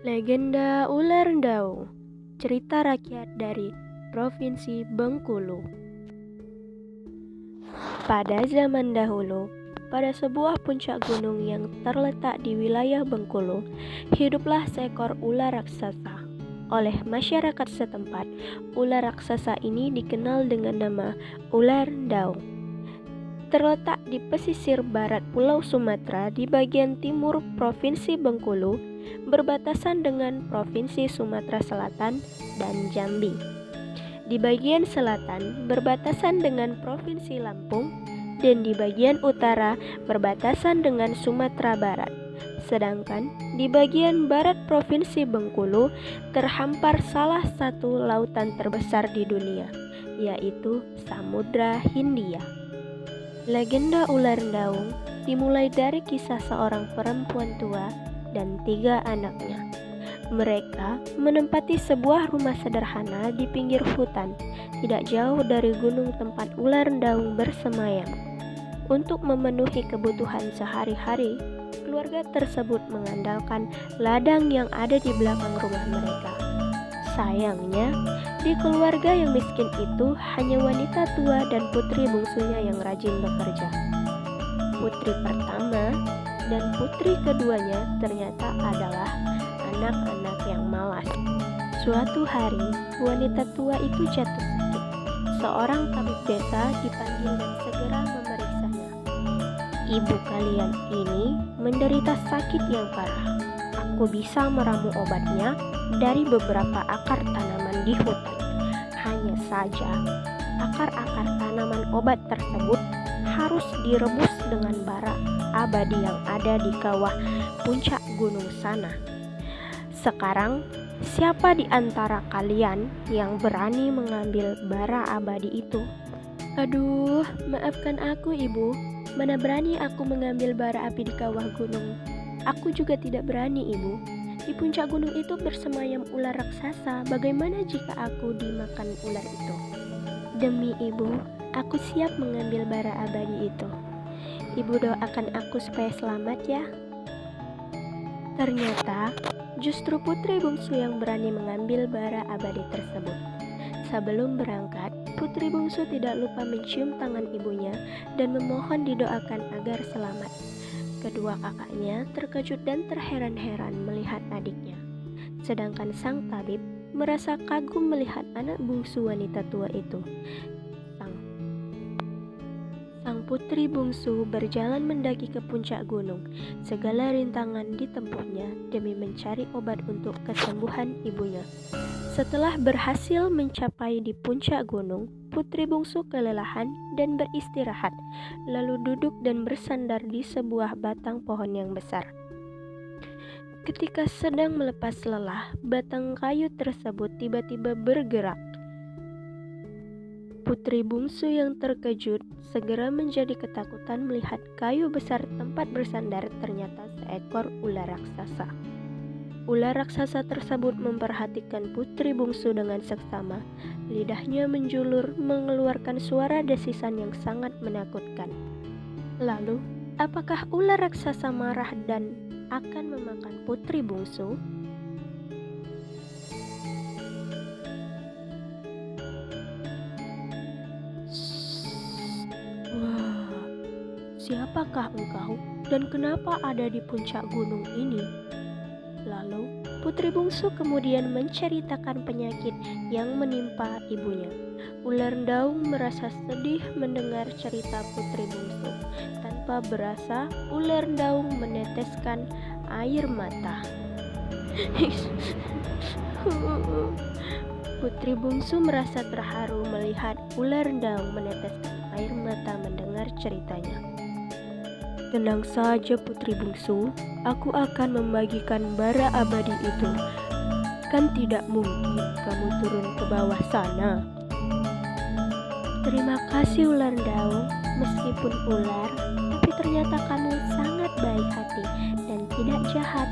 Legenda Ular Daung, cerita rakyat dari Provinsi Bengkulu. Pada zaman dahulu, pada sebuah puncak gunung yang terletak di wilayah Bengkulu, hiduplah seekor ular raksasa. Oleh masyarakat setempat, ular raksasa ini dikenal dengan nama Ular Daung. Terletak di pesisir barat Pulau Sumatera di bagian timur Provinsi Bengkulu, berbatasan dengan Provinsi Sumatera Selatan dan Jambi. Di bagian selatan berbatasan dengan Provinsi Lampung dan di bagian utara berbatasan dengan Sumatera Barat. Sedangkan di bagian barat Provinsi Bengkulu terhampar salah satu lautan terbesar di dunia, yaitu Samudra Hindia. Legenda Ular Daung dimulai dari kisah seorang perempuan tua dan 3 anaknya. Mereka menempati sebuah rumah sederhana di pinggir hutan, tidak jauh dari gunung tempat ular daung bersemayam. Untuk memenuhi kebutuhan sehari-hari, keluarga tersebut mengandalkan ladang yang ada di belakang rumah mereka. Sayangnya, di keluarga yang miskin itu hanya wanita tua dan putri bungsunya yang rajin bekerja. Putri pertama dan putri keduanya ternyata adalah anak-anak yang malas. Suatu hari, wanita tua itu jatuh sakit. Seorang tabib desa dipanggil dan segera memeriksanya. Ibu kalian ini menderita sakit yang parah. Aku bisa meramu obatnya dari beberapa akar tanaman di hutan. Hanya saja, akar-akar tanaman obat tersebut harus direbus dengan bara abadi yang ada di kawah puncak gunung sana. Sekarang, siapa di antara kalian yang berani mengambil bara abadi itu? Aduh, maafkan aku, Ibu. Mana berani aku mengambil bara api di kawah gunung. Aku juga tidak berani, Ibu. Di puncak gunung itu bersemayam ular raksasa. Bagaimana jika aku dimakan ular itu? Demi Ibu, aku siap mengambil bara abadi itu. Ibu doakan aku supaya selamat ya. Ternyata, justru putri bungsu yang berani mengambil bara abadi tersebut. Sebelum berangkat, putri bungsu tidak lupa mencium tangan ibunya dan memohon didoakan agar selamat. Kedua kakaknya terkejut dan terheran-heran melihat adiknya. Sedangkan sang tabib merasa kagum melihat anak bungsu wanita tua itu. Sang putri bungsu berjalan mendaki ke puncak gunung. Segala rintangan ditempuhnya demi mencari obat untuk kesembuhan ibunya. Setelah berhasil mencapai di puncak gunung, putri bungsu kelelahan dan beristirahat, lalu duduk dan bersandar di sebuah batang pohon yang besar. Ketika sedang melepas lelah, batang kayu tersebut tiba-tiba bergerak. Putri bungsu yang terkejut segera menjadi ketakutan melihat kayu besar tempat bersandar ternyata seekor ular raksasa. Ular raksasa tersebut memperhatikan putri bungsu dengan seksama. Lidahnya menjulur mengeluarkan suara desisan yang sangat menakutkan. Lalu, apakah ular raksasa marah dan akan memakan putri bungsu? Wah, siapakah engkau dan kenapa ada di puncak gunung ini? Lalu, putri bungsu kemudian menceritakan penyakit yang menimpa ibunya. Ular daung merasa sedih mendengar cerita putri bungsu. Tanpa berasa, ular daung meneteskan air mata. Putri bungsu merasa terharu melihat ular daung meneteskan air mata mendengar ceritanya. Tenang saja putri bungsu, aku akan membagikan bara abadi itu. Kan tidak mungkin kamu turun ke bawah sana. Terima kasih ular daung, meskipun ular, tapi ternyata kamu sangat baik hati dan tidak jahat.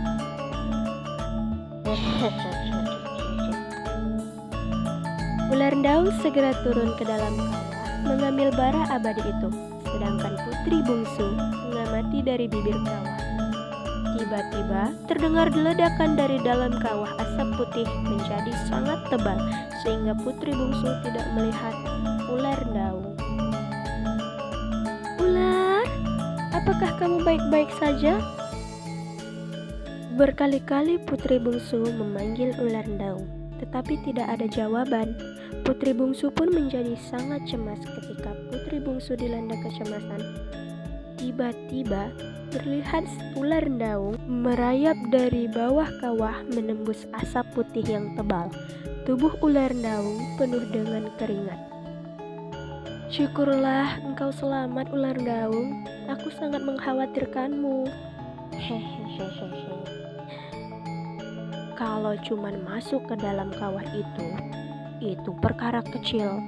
Ular daung segera turun ke dalam kawah mengambil bara abadi itu. Sedangkan putri bungsu mengamati dari bibir kawah. Tiba-tiba terdengar ledakan dari dalam kawah. Asap putih menjadi sangat tebal sehingga putri bungsu tidak melihat ular daung. "Ular, apakah kamu baik-baik saja?" Berkali-kali putri bungsu memanggil ular daung, tetapi tidak ada jawaban. Putri bungsu pun menjadi sangat cemas. Ketika putri bungsu dilanda kecemasan, tiba-tiba terlihat ular daung merayap dari bawah kawah menembus asap putih yang tebal. Tubuh ular daung penuh dengan keringat. "Syukurlah engkau selamat, ular daung. Aku sangat mengkhawatirkanmu." Hehehehe. Kalau cuman masuk ke dalam kawah itu perkara kecil.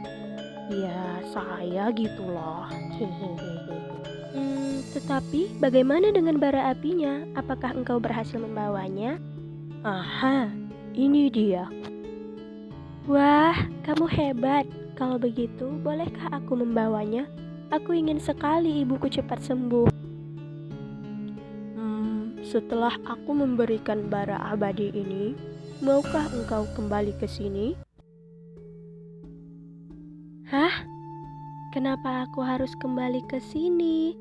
Ya, saya gitu loh. Tetapi bagaimana dengan bara apinya? Apakah engkau berhasil membawanya? Aha, ini dia. Wah, kamu hebat. Kalau begitu, bolehkah aku membawanya? Aku ingin sekali ibuku cepat sembuh. Setelah aku memberikan bara abadi ini, maukah engkau kembali ke sini? Hah? Kenapa aku harus kembali ke sini?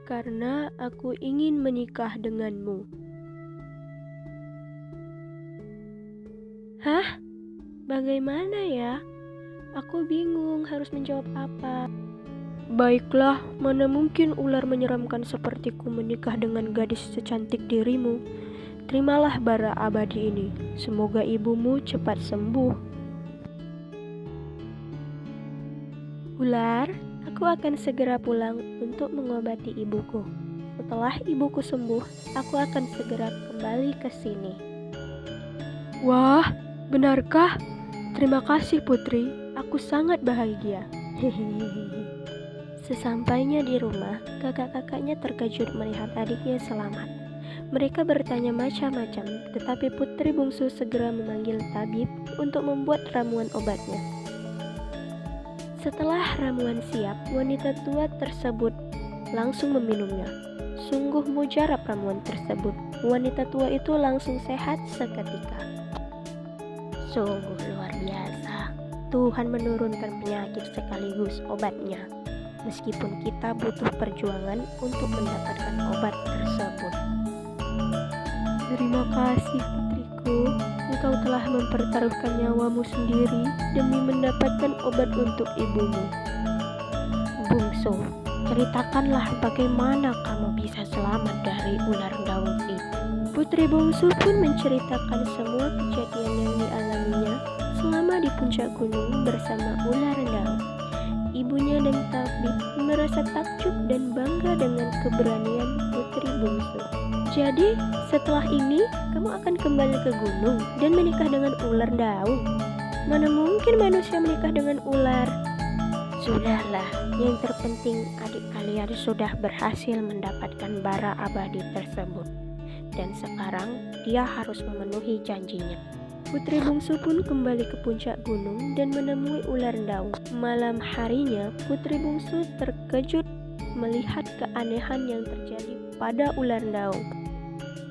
Karena aku ingin menikah denganmu. Hah? Bagaimana ya? Aku bingung harus menjawab apa. Baiklah, mana mungkin ular menyeramkan sepertiku menikah dengan gadis secantik dirimu. Terimalah bara abadi ini. Semoga ibumu cepat sembuh. Ular, aku akan segera pulang untuk mengobati ibuku. Setelah ibuku sembuh, aku akan segera kembali ke sini. Wah, benarkah? Terima kasih putri, aku sangat bahagia. Sesampainya di rumah, kakak-kakaknya terkejut melihat adiknya selamat. Mereka bertanya macam-macam, tetapi putri bungsu segera memanggil tabib untuk membuat ramuan obatnya. Setelah ramuan siap, wanita tua tersebut langsung meminumnya. Sungguh mujarab ramuan tersebut. Wanita tua itu langsung sehat seketika. Sungguh luar biasa. Tuhan menurunkan penyakit sekaligus obatnya. Meskipun kita butuh perjuangan untuk mendapatkan obat tersebut. Terima kasih putriku, engkau telah mempertaruhkan nyawamu sendiri demi mendapatkan obat untuk ibumu. Bungsu, ceritakanlah bagaimana kamu bisa selamat dari ular daun itu. Putri bungsu pun menceritakan semua kejadian yang dialaminya selama di puncak gunung bersama ular daun. Ibunya dan tabib merasa takjub dan bangga dengan keberanian putri bungsu. Jadi, setelah ini kamu akan kembali ke gunung dan menikah dengan ular daun. Mana mungkin manusia menikah dengan ular? Sudahlah, yang terpenting adik kalian sudah berhasil mendapatkan bara abadi tersebut. Dan sekarang dia harus memenuhi janjinya. Putri bungsu pun kembali ke puncak gunung dan menemui ular daun. Malam harinya, putri bungsu terkejut melihat keanehan yang terjadi pada ular daun.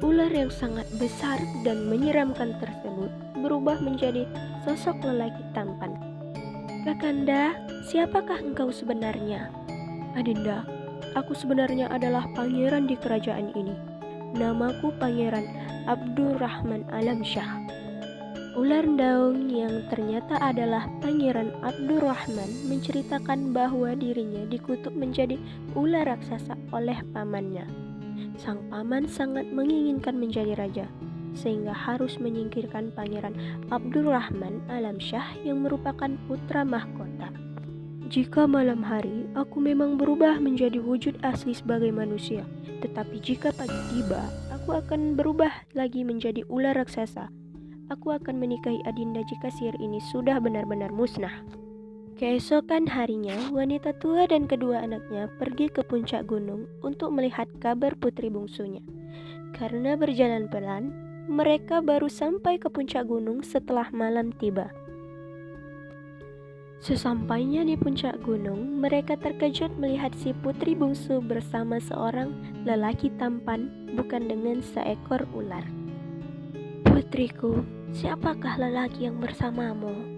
Ular yang sangat besar dan menyeramkan tersebut berubah menjadi sosok lelaki tampan. Kakanda, siapakah engkau sebenarnya? Adinda, aku sebenarnya adalah pangeran di kerajaan ini. Namaku Pangeran Abdurrahman Alamsyah. Ular daun yang ternyata adalah Pangeran Abdurrahman menceritakan bahwa dirinya dikutuk menjadi ular raksasa oleh pamannya. Sang paman sangat menginginkan menjadi raja, sehingga harus menyingkirkan Pangeran Abdurrahman Alamsyah yang merupakan putra mahkota. Jika malam hari, aku memang berubah menjadi wujud asli sebagai manusia. Tetapi jika pagi tiba, aku akan berubah lagi menjadi ular raksasa. Aku akan menikahi Adinda jika sihir ini sudah benar-benar musnah. Keesokan harinya, wanita tua dan kedua anaknya pergi ke puncak gunung untuk melihat kabar putri bungsunya. Karena berjalan pelan, mereka baru sampai ke puncak gunung setelah malam tiba. Sesampainya di puncak gunung, mereka terkejut melihat si putri bungsu bersama seorang lelaki tampan, bukan dengan seekor ular. "Putriku, siapakah lelaki yang bersamamu?"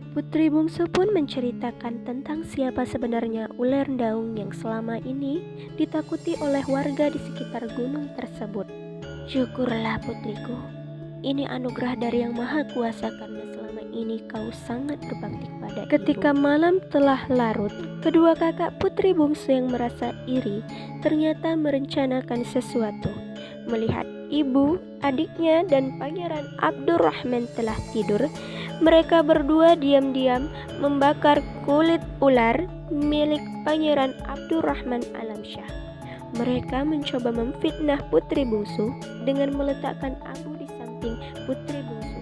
Putri bungsu pun menceritakan tentang siapa sebenarnya ular daung yang selama ini ditakuti oleh warga di sekitar gunung tersebut. "Syukurlah putriku, ini anugerah dari Yang Maha Kuasa karena selama ini kau sangat berbakti pada ibu." Ketika malam telah larut, kedua kakak putri bungsu yang merasa iri ternyata merencanakan sesuatu. Melihat ibu, adiknya, dan Pangeran Abdurrahman telah tidur, mereka berdua diam-diam membakar kulit ular milik Pangeran Abdurrahman Alamsyah. Mereka mencoba memfitnah putri bungsu dengan meletakkan abu di samping putri bungsu.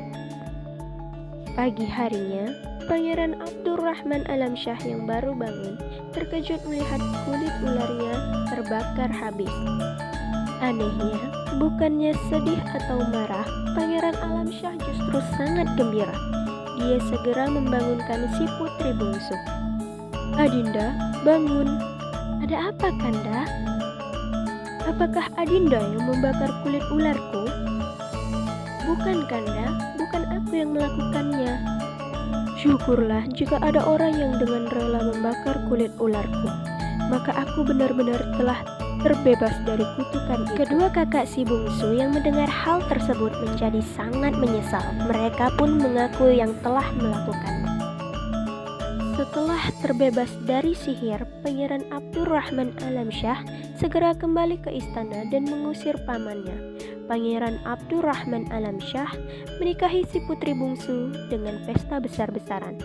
Pagi harinya, Pangeran Abdurrahman Alamsyah yang baru bangun terkejut melihat kulit ularnya terbakar habis. Anehnya, bukannya sedih atau marah, Pangeran Alamsyah justru sangat gembira. Dia segera membangunkan si putri bungsu. "Adinda, bangun. Ada apa, Kanda? Apakah Adinda yang membakar kulit ularku?" "Bukan, Kanda. Bukan aku yang melakukannya." "Syukurlah jika ada orang yang dengan rela membakar kulit ularku. Maka aku benar-benar telah terbebas dari kutukan itu." Kedua kakak si bungsu yang mendengar hal tersebut menjadi sangat menyesal. Mereka pun mengaku yang telah melakukannya. Setelah terbebas dari sihir, Pangeran Abdurrahman Alamsyah segera kembali ke istana dan mengusir pamannya. Pangeran Abdurrahman Alamsyah menikahi si putri bungsu dengan pesta besar-besaran.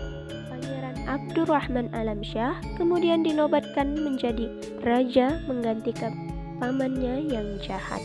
Pangeran Abdurrahman Alamsyah kemudian dinobatkan menjadi raja menggantikan pamannya yang jahat.